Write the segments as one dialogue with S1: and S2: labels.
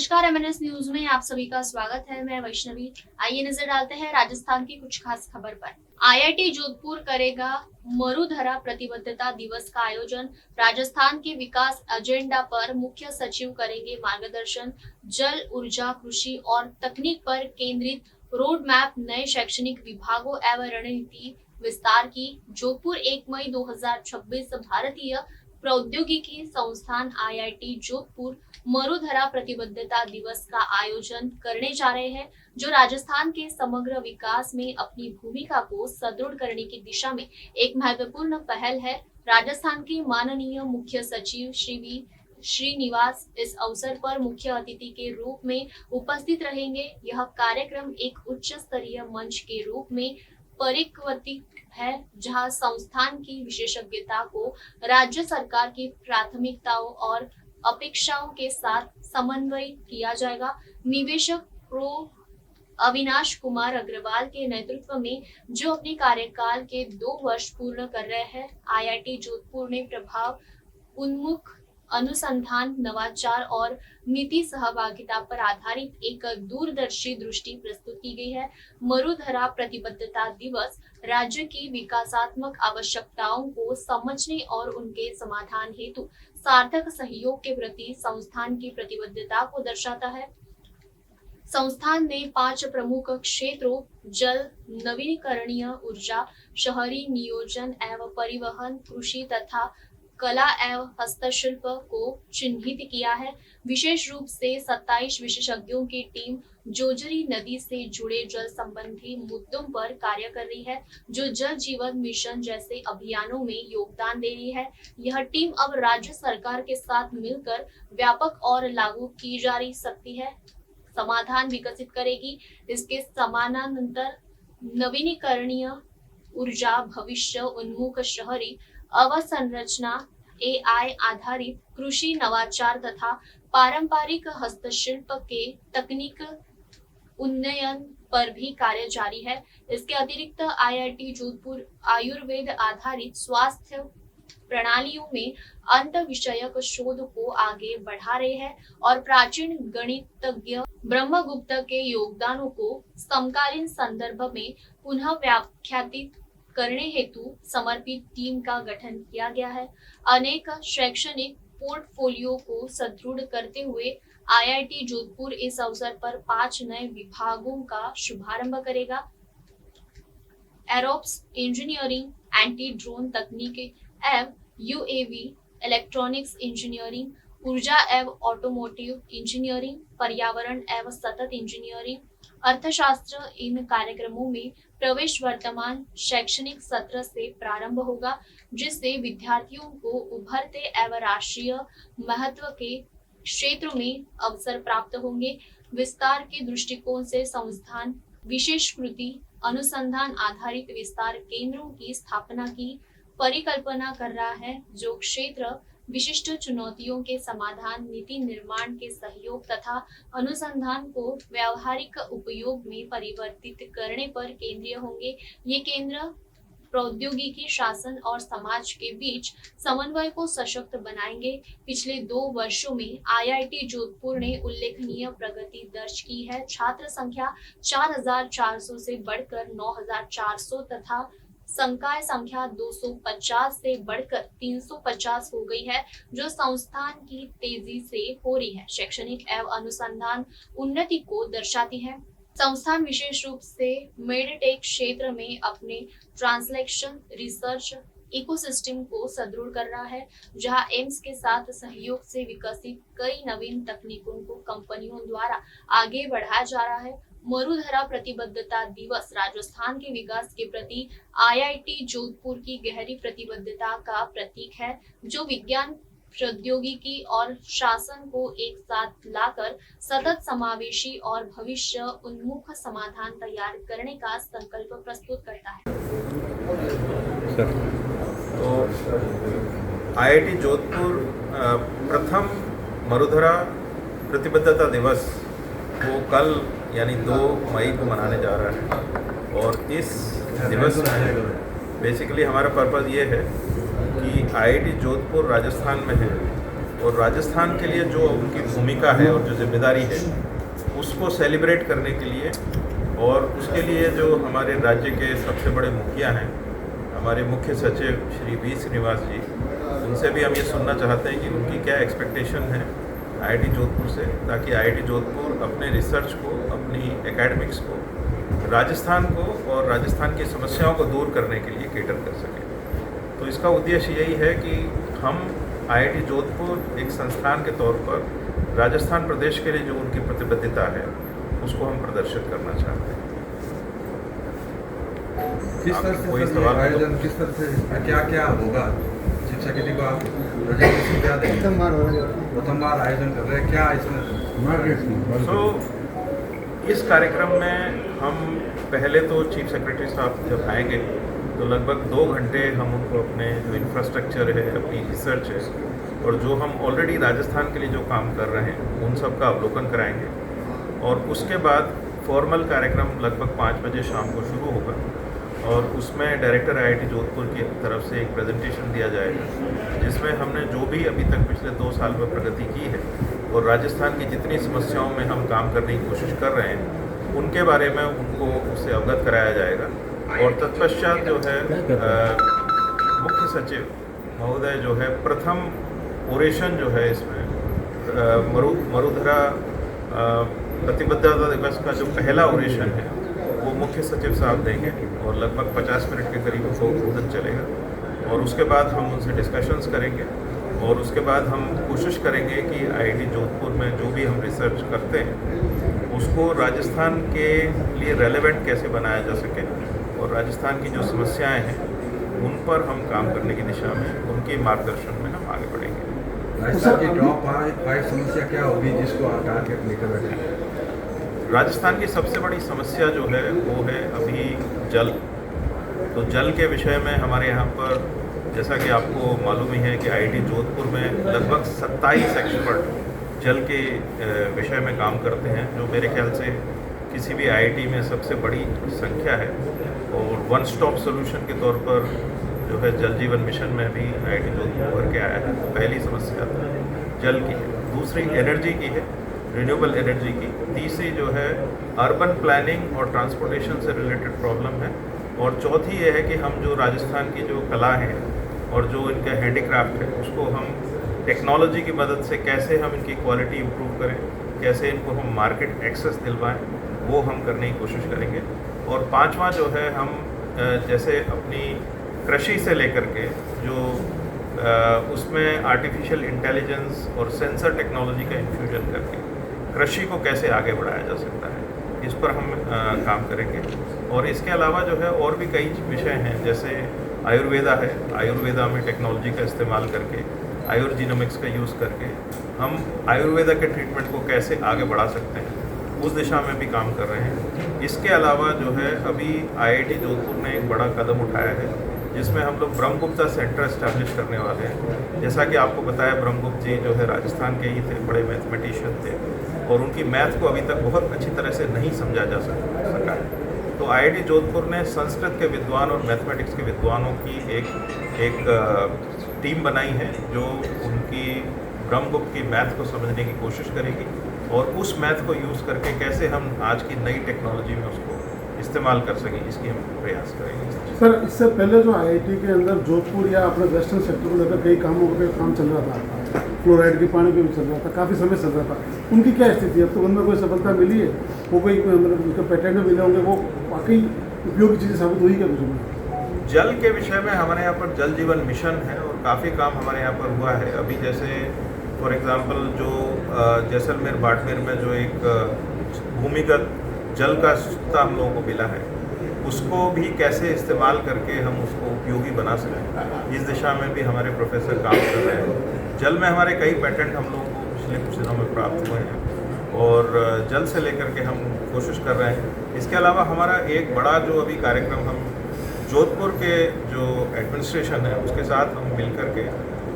S1: नमस्कार, MNS news में आप सभी का स्वागत है। मैं वैष्णवी। आइए नजर डालते हैं राजस्थान की कुछ खास खबर पर। आईआईटी जोधपुर करेगा मरुधरा प्रतिबद्धता दिवस का आयोजन। राजस्थान के विकास एजेंडा पर मुख्य सचिव करेंगे मार्गदर्शन। जल, ऊर्जा, कृषि और तकनीक पर केंद्रित रोड मैप, नए शैक्षणिक विभागों एवं रणनीति विस्तार की। जोधपुर 1 मई 2026 भारतीय प्रौद्योगिकी संस्थान आईआईटी जोधपुर मरुधरा प्रतिबद्धता दिवस का आयोजन करने जा रहे हैं, जो राजस्थान के समग्र विकास में अपनी भूमिका को सुदृढ़ करने की दिशा में एक महत्वपूर्ण पहल है। राजस्थान के माननीय मुख्य सचिव श्री वी श्रीनिवास इस अवसर पर मुख्य अतिथि के रूप में उपस्थित रहेंगे। यह कार्यक्रम एक उच्च स्तरीय मंच के रूप में परिवर्तित है, जहां संस्थान की विशेषज्ञता को राज्य सरकार की प्राथमिकताओं और अपेक्षाओं के साथ समन्वय किया जाएगा। निवेशक प्रो अविनाश कुमार अग्रवाल के नेतृत्व में, जो अपने कार्यकाल के 2 वर्ष पूर्ण कर रहे हैं, आईआईटी जोधपुर ने प्रभाव उन्मुख अनुसंधान, नवाचार और नीति सहभागिता पर आधारित एक दूरदर्शी दृष्टि प्रस्तुत की गई है। मरुधरा प्रतिबद्धता दिवस राज्य की विकासात्मक आवश्यकताओं को समझने और उनके समाधान हेतु सार्थक सहयोग के प्रति संस्थान की प्रतिबद्धता को दर्शाता है। संस्थान ने 5 प्रमुख क्षेत्रों जल, नवीकरणीय ऊर्जा, शहरी नियोजन एवं परिवहन, कृषि तथा कला एवं हस्तशिल्प को चिन्हित किया है। विशेष रूप से 27 विशेषज्ञों की टीम जोजरी नदी से जुड़े जल संबंधी मुद्दों पर कार्य कर रही है, जो जल जीवन मिशन जैसे अभियानों में योगदान दे रही है। यह टीम अब राज्य सरकार के साथ मिलकर व्यापक और लागू की जा सकती है समाधान विकसित करेगी। इसके समानांतर नवीकरणीय ऊर्जा, भविष्य उन्मुख शहरी अवसंरचना, एआई आधारित कृषि, नवाचार तथा पारंपरिक हस्तशिल्प के तकनीक उन्नयन पर भी कार्य जारी है। इसके अतिरिक्त आईआईटी जोधपुर आयुर्वेद आधारित स्वास्थ्य प्रणालियों में अंत विषयक शोध को आगे बढ़ा रहे हैं और प्राचीन गणितज्ञ ब्रह्मगुप्त के योगदानों को समकालीन संदर्भ में पुनः व्याख्यातित करने हेतु समर्पित टीम का गठन किया गया है। अनेक शैक्षणिक पोर्टफोलियो को सुदृढ़ करते हुए आईआईटी जोधपुर इस अवसर पर 5 नए विभागों का शुभारंभ करेगा। एरोप्स इंजीनियरिंग, एंटी ड्रोन तकनीक एवं यूएवी, इलेक्ट्रॉनिक्स इंजीनियरिंग, ऊर्जा एवं ऑटोमोटिव इंजीनियरिंग, पर्यावरण एवं सतत इंजीनियरिंग, अर्थशास्त्र। इन कार्यक्रमों में प्रवेश वर्तमान शैक्षणिक सत्र से प्रारंभ होगा, जिससे विद्यार्थियों को उभरते एवं राष्ट्रीय महत्व के क्षेत्रों में अवसर प्राप्त होंगे। विस्तार के दृष्टिकोण से संस्थान विशेषकृति अनुसंधान आधारित विस्तार केंद्रों की स्थापना की परिकल्पना कर रहा है, जो क्षेत्र विशिष्ट चुनौतियों के समाधान, नीति निर्माण के सहयोग तथा अनुसंधान को व्यावहारिक उपयोग में परिवर्तित करने पर केंद्रीय होंगे। ये केंद्र प्रौद्योगिकी, शासन और समाज के बीच समन्वय को सशक्त बनाएंगे। पिछले 2 वर्षों में आईआईटी जोधपुर ने उल्लेखनीय प्रगति दर्ज की है। छात्र संख्या 4400 से बढ़कर 9400 तथा संकाय संख्या 250 से बढ़कर 350 हो गई है, जो संस्थान की तेजी से हो रही है शैक्षणिक एवं अनुसंधान उन्नति को दर्शाती है। संस्थान विशेष रूप से मेडटेक क्षेत्र में अपने ट्रांसलेशन रिसर्च इकोसिस्टम को सुदृढ़ कर रहा है, जहां एम्स के साथ सहयोग से विकसित कई नवीन तकनीकों को कंपनियों द्वारा आगे बढ़ाया जा रहा है। मरुधरा प्रतिबद्धता दिवस राजस्थान के विकास के प्रति आईआईटी जोधपुर की गहरी प्रतिबद्धता का प्रतीक है, जो विज्ञान, प्रौद्योगिकी और शासन को एक साथ लाकर सतत समावेशी और भविष्य उन्मुख समाधान तैयार करने का संकल्प प्रस्तुत करता है।
S2: तो आईआईटी जोधपुर प्रथम मरुधरा प्रतिबद्धता दिवस वो कल यानी 2 मई को मनाने जा रहा है। और इस दिवस में बेसिकली हमारा पर्पज़ ये है कि आईआईटी जोधपुर राजस्थान में है, और राजस्थान के लिए जो उनकी भूमिका है और जो जिम्मेदारी है उसको सेलिब्रेट करने के लिए, और उसके लिए जो हमारे राज्य के सबसे बड़े मुखिया हैं, हमारे मुख्य सचिव श्री वी श्रीनिवास जी, उनसे भी हम ये सुनना चाहते हैं कि उनकी क्या एक्सपेक्टेशन है आईआईटी जोधपुर से, ताकि आईआईटी जोधपुर अपने रिसर्च को, अपनी एकेडमिक्स को राजस्थान को और राजस्थान की समस्याओं को दूर करने के लिए केटर कर सके। तो इसका उद्देश्य यही है कि हम आईआईटी जोधपुर एक संस्थान के तौर पर राजस्थान प्रदेश के लिए जो उनकी प्रतिबद्धता है उसको हम प्रदर्शित करना चाहते हैं।
S3: किस तरह
S2: कोई
S3: से
S2: सवाल
S3: आयोजन, किस तरह से क्या क्या होगा? शिक्षा नीति को आप प्रेजेंटेशन क्या देंगे? प्रथम बार आयोजन कर रहे हैं, क्या इसमें?
S2: तो इस कार्यक्रम में हम पहले तो चीफ सेक्रेटरी साहब जब आएंगे तो लगभग 2 घंटे हम उनको अपने जो इंफ्रास्ट्रक्चर है, अपनी रिसर्च है और जो हम ऑलरेडी राजस्थान के लिए जो काम कर रहे हैं उन सब का अवलोकन कराएंगे। और उसके बाद फॉर्मल कार्यक्रम लगभग 5 बजे शाम को शुरू होगा और उसमें डायरेक्टर आईआईटी जोधपुर की तरफ से एक प्रेजेंटेशन दिया जाएगा जिसमें हमने जो भी अभी तक पिछले 2 साल में प्रगति की है और राजस्थान की जितनी समस्याओं में हम काम करने की कोशिश कर रहे हैं उनके बारे में उनको उससे अवगत कराया जाएगा। और तत्पश्चात जो है मुख्य सचिव महोदय जो है प्रथम ओरेशन जो है इसमें मरुधरा प्रतिबद्धता दिवस का जो पहला ओरेशन है वो मुख्य सचिव साहब देंगे और लगभग 50 मिनट के करीब वो उद्धरण चलेगा। और उसके बाद हम उनसे डिस्कशंस करेंगे और उसके बाद हम कोशिश करेंगे कि आईआईटी जोधपुर में जो भी हम रिसर्च करते हैं उसको राजस्थान के लिए रेलेवेंट कैसे बनाया जा सके और राजस्थान की जो समस्याएं हैं उन पर हम काम करने की दिशा में उनके मार्गदर्शन में हम आगे बढ़ेंगे।
S3: राजस्थान की टॉप 5 समस्या क्या होगी जिसको आप टारगेट लेकर बैठे हैं?
S2: राजस्थान की सबसे बड़ी समस्या जो है वो है अभी जल। तो जल के विषय में हमारे यहाँ पर जैसा कि आपको मालूम ही है कि आईआईटी जोधपुर में लगभग 27 एक्सपर्ट जल के विषय में काम करते हैं, जो मेरे ख्याल से किसी भी आईआईटी में सबसे बड़ी संख्या है। और वन स्टॉप सोल्यूशन के तौर पर जो है जल जीवन मिशन में भी आईआईटी जोधपुर उभर के आया है। तो पहली समस्या जल की है, दूसरी एनर्जी की है, रिन्यूएबल एनर्जी की, तीसरी जो है अर्बन प्लानिंग और ट्रांसपोर्टेशन से रिलेटेड प्रॉब्लम है, और चौथी ये है कि हम जो राजस्थान की जो कला है और जो इनका हैंडीक्राफ्ट है उसको हम टेक्नोलॉजी की मदद से कैसे हम इनकी क्वालिटी इम्प्रूव करें, कैसे इनको हम मार्केट एक्सेस दिलवाएं, वो हम करने की कोशिश करेंगे। और पांचवा जो है हम जैसे अपनी कृषि से लेकर के जो उसमें आर्टिफिशियल इंटेलिजेंस और सेंसर टेक्नोलॉजी का इन्फ्यूजन करके कृषि को कैसे आगे बढ़ाया जा सकता है, इस पर हम काम करेंगे। और इसके अलावा जो है और भी कई विषय हैं, जैसे आयुर्वेदा है, आयुर्वेदा में टेक्नोलॉजी का इस्तेमाल करके, आयुर्जीनोमिक्स का यूज़ करके हम आयुर्वेदा के ट्रीटमेंट को कैसे आगे बढ़ा सकते हैं, उस दिशा में भी काम कर रहे हैं। इसके अलावा जो है अभी आईआईटी जोधपुर ने एक बड़ा कदम उठाया है जिसमें हम लोग ब्रह्मगुप्ता सेंटर इस्टेब्लिश करने वाले हैं। जैसा कि आपको बताया, ब्रह्मगुप्त जी जो है राजस्थान के ही थे, बड़े मैथमेटिशियन थे और उनकी मैथ को अभी तक बहुत अच्छी तरह से नहीं समझा जा सका है। तो आईआईटी जोधपुर ने संस्कृत के विद्वान और मैथमेटिक्स के विद्वानों की एक टीम बनाई है जो उनकी ब्रह्मगुप्त की मैथ को समझने की कोशिश करेगी और उस मैथ को यूज़ करके कैसे हम आज की नई टेक्नोलॉजी में उसको इस्तेमाल कर सकें, इसकी हम प्रयास करेंगे।
S4: सर, इससे पहले जो आईआईटी के अंदर जोधपुर या अपने वेस्टर्न सेक्टर को लेकर कई कामों पे काम चल रहा था, फ्लोराइड के पानी पे भी चल रहा था, काफ़ी समय चल रहा था, उनकी क्या स्थिति है? अब तो उनमें कोई सफलता मिली है? वो कोई मतलब उसके पेटेंट मिले होंगे, वो वाकई उपयोगी चीज़ें साबित हुई क्या कुछ में?
S2: जल के विषय में हमारे यहाँ पर जल जीवन मिशन है और काफ़ी काम हमारे यहाँ पर हुआ है। अभी जैसे फॉर एग्ज़ाम्पल जो जैसलमेर बाड़मेर में जो एक भूमिगत जल का स्रोत हम लोगों को मिला है, उसको भी कैसे इस्तेमाल करके हम उसको उपयोगी बना सकें, इस दिशा में भी हमारे प्रोफेसर काम कर रहे हैं। जल में हमारे कई पेटेंट हम लोगों को पिछले कुछ दिनों में प्राप्त हुए हैं और जल से लेकर के हम कोशिश कर रहे हैं। इसके अलावा हमारा एक बड़ा जो अभी कार्यक्रम हम जोधपुर के जो एडमिनिस्ट्रेशन है उसके साथ हम मिल कर के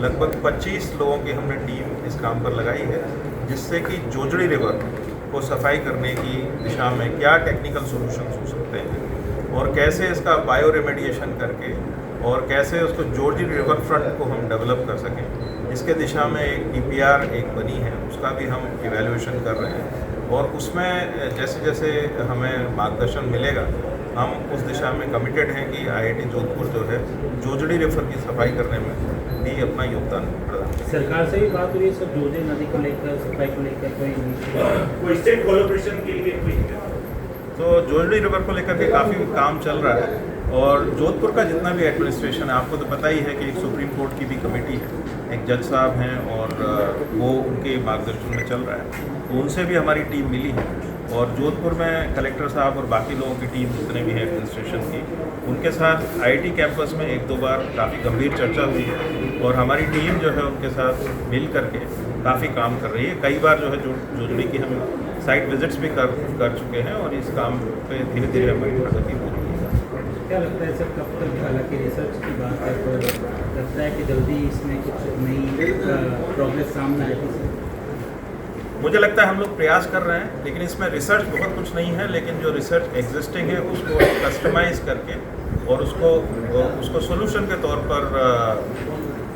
S2: लगभग 25 लोगों की हमने टीम इस काम पर लगाई है, जिससे कि जोजड़ी रिवर को सफाई करने की दिशा में क्या टेक्निकल सॉल्यूशंस हो सकते हैं और कैसे इसका बायो रेमेडिएशन करके और कैसे उसको जॉर्जी रिवर फ्रंट को हम डेवलप कर सकें। इसके दिशा में एक DPR एक बनी है, उसका भी हम इवैल्यूएशन कर रहे हैं और उसमें जैसे जैसे हमें मार्गदर्शन मिलेगा हम उस दिशा में कमिटेड हैं कि IIT जोधपुर जो है जोजड़ी रिवर की सफाई करने में भी अपना योगदान प्रदान करें।
S5: सरकार से भी बात हो रही है सर, जोजे नदी को लेकर, सफाई को लेकर
S6: कोई स्टेट कोलैबोरेशन के लिए कोई
S2: तो जोजड़ी रिवर को लेकर के काफ़ी काम चल रहा है और जोधपुर का जितना भी एडमिनिस्ट्रेशन है, आपको तो पता ही है कि एक सुप्रीम कोर्ट की भी कमेटी है, एक जज साहब हैं और वो उनके मार्गदर्शन में चल रहा है, तो उनसे भी हमारी टीम मिली है और जोधपुर में कलेक्टर साहब और बाकी लोगों की टीम जितने भी हैं एडमिनिस्ट्रेशन की, उनके साथ IIT कैंपस में एक दो बार काफ़ी गंभीर चर्चा हुई है और हमारी टीम जो है उनके साथ मिल करके काफ़ी काम कर रही है। कई बार जो है जोजड़ी की हम साइट विजिट्स भी कर चुके हैं और इस काम पे धीरे धीरे हमारी प्रगति हो रही है।
S5: क्या लगता है सर, कब तक, हालांकि रिसर्च की बात है तो लगता है कि जल्दी इसमें कुछ नई प्रोग्रेस सामने आएगी सर?
S2: मुझे लगता है हम लोग प्रयास कर रहे हैं, लेकिन इसमें रिसर्च बहुत कुछ नहीं है, लेकिन जो रिसर्च एग्जिस्टिंग है उसको कस्टमाइज करके और उसको सोल्यूशन के तौर पर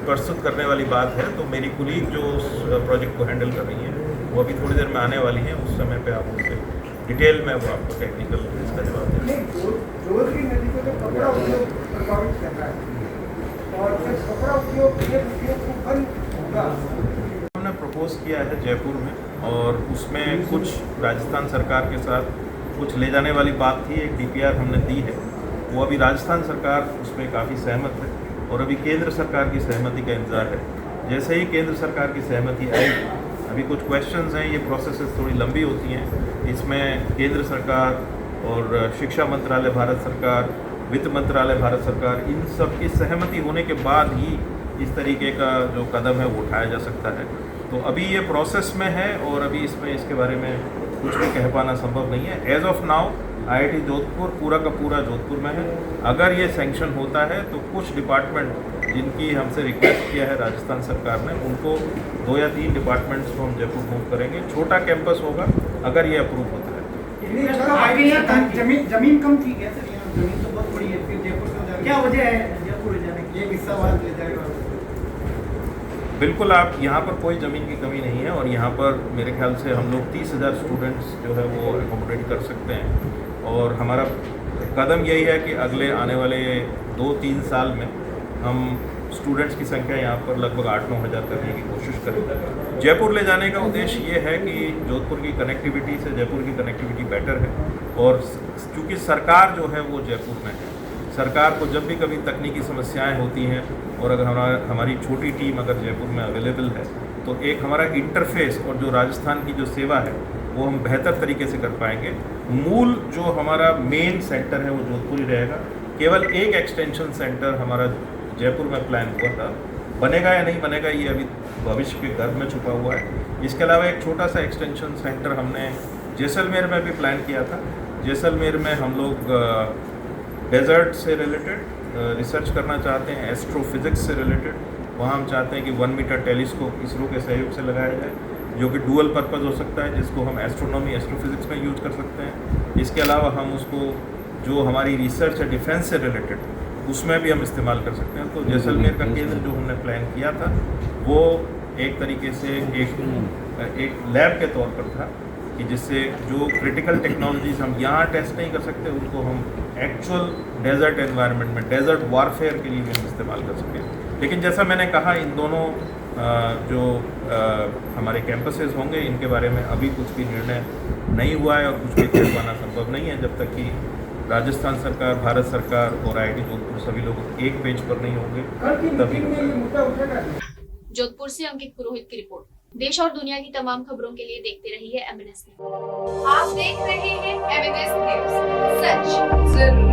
S2: प्रस्तुत करने वाली बात है। तो मेरी कुलीग जो उस प्रोजेक्ट को हैंडल कर रही है वो अभी थोड़ी देर में आने वाली हैं, उस समय पे आप उनसे डिटेल में वो आपको टेक्निकल इसका जवाब देंगे।
S7: जोधपुर नदी को तो कपड़ा उद्योग प्रभावित कर रहा है और जब कपड़ा उद्योग को बंद होगा,
S2: हमने प्रपोज किया है जयपुर में और उसमें कुछ राजस्थान सरकार के साथ कुछ ले जाने वाली बात थी, एक DPR हमने दी है, वो अभी राजस्थान सरकार उसमें काफ़ी सहमत है और अभी केंद्र सरकार की सहमति का इंतज़ार है। जैसे ही केंद्र सरकार की सहमति आएगी, अभी कुछ क्वेश्चंस हैं, ये प्रोसेसेस थोड़ी लंबी होती हैं, इसमें केंद्र सरकार और शिक्षा मंत्रालय भारत सरकार, वित्त मंत्रालय भारत सरकार, इन सब की सहमति होने के बाद ही इस तरीके का जो कदम है वो उठाया जा सकता है। तो अभी ये प्रोसेस में है और अभी इसमें इसके बारे में कुछ भी कह पाना संभव नहीं है। As of now IIT Jodhpur पूरा का पूरा जोधपुर में है। अगर ये सैंक्शन होता है तो कुछ डिपार्टमेंट जिनकी हमसे रिक्वेस्ट किया है राजस्थान सरकार ने, उनको 2 या 3 डिपार्टमेंट्स को हम जयपुर मूव करेंगे। छोटा कैंपस होगा अगर ये अप्रूव होता है।
S7: जमीन कम थी क्या सर? यहाँ जमीन तो बहुत बड़ी है, फिर जयपुर से क्या वजह है जयपुर ले जाने की? एक हिस्सा वहाँ ले जाएगा।
S2: बिल्कुल, आप यहाँ पर कोई ज़मीन की कमी नहीं है और यहाँ पर मेरे ख्याल से हम लोग 30,000 स्टूडेंट्स जो है वो एकोमोडेट कर सकते हैं और हमारा कदम यही है कि अगले आने वाले 2-3 साल में हम स्टूडेंट्स की संख्या यहाँ पर लगभग 8-9 हज़ार करने की कोशिश करें। जयपुर ले जाने का उद्देश्य ये है कि जोधपुर की कनेक्टिविटी से जयपुर की कनेक्टिविटी बेटर है और क्योंकि सरकार जो है वो जयपुर में है, सरकार को जब भी कभी तकनीकी समस्याएं होती हैं और अगर हमारी छोटी टीम अगर जयपुर में अवेलेबल है तो एक हमारा इंटरफेस और जो राजस्थान की जो सेवा है वो हम बेहतर तरीके से कर पाएंगे। मूल जो हमारा मेन सेंटर है वो जोधपुर ही रहेगा। केवल एक एक्सटेंशन सेंटर हमारा जयपुर में प्लान हुआ था, बनेगा या नहीं बनेगा ये अभी भविष्य के गर्भ में छुपा हुआ है। इसके अलावा एक छोटा सा एक्सटेंशन सेंटर हमने जैसलमेर में भी प्लान किया था। जैसलमेर में हम लोग डेजर्ट से रिलेटेड रिसर्च करना चाहते हैं, एस्ट्रोफिजिक्स से रिलेटेड। वहाँ हम चाहते हैं कि 1 मीटर टेलीस्कोप इसरो के सहयोग से लगाया जाए, जो कि डुअल पर्पज़ हो सकता है, जिसको हम एस्ट्रोनॉमी एस्ट्रोफिजिक्स में यूज़ कर सकते हैं। इसके अलावा हम उसको जो हमारी रिसर्च है डिफेंस से रिलेटेड उसमें भी हम इस्तेमाल कर सकते हैं। तो जैसलमेर का केंद्र जो हमने प्लान किया था वो एक तरीके से एक लैब के तौर पर था कि जिससे जो क्रिटिकल टेक्नोलॉजीज हम यहाँ टेस्ट नहीं कर सकते उनको हम एक्चुअल डेजर्ट एनवायरनमेंट में डेजर्ट वारफेयर के लिए भी हम इस्तेमाल कर सकें। लेकिन जैसा मैंने कहा, इन दोनों हमारे कैंपसेस होंगे इनके बारे में अभी कुछ भी निर्णय नहीं हुआ है और कुछ भी कर पाना संभव नहीं है जब तक कि राजस्थान सरकार, भारत सरकार और IIT जोधपुर सभी लोग एक पेज पर नहीं होंगे तभी।
S1: जोधपुर से अंकित पुरोहित की रिपोर्ट। देश और दुनिया की तमाम खबरों के लिए देखते रहिए MNS न्यूज।
S8: आप देख रहे हैं MNS न्यूज, सच जरूर।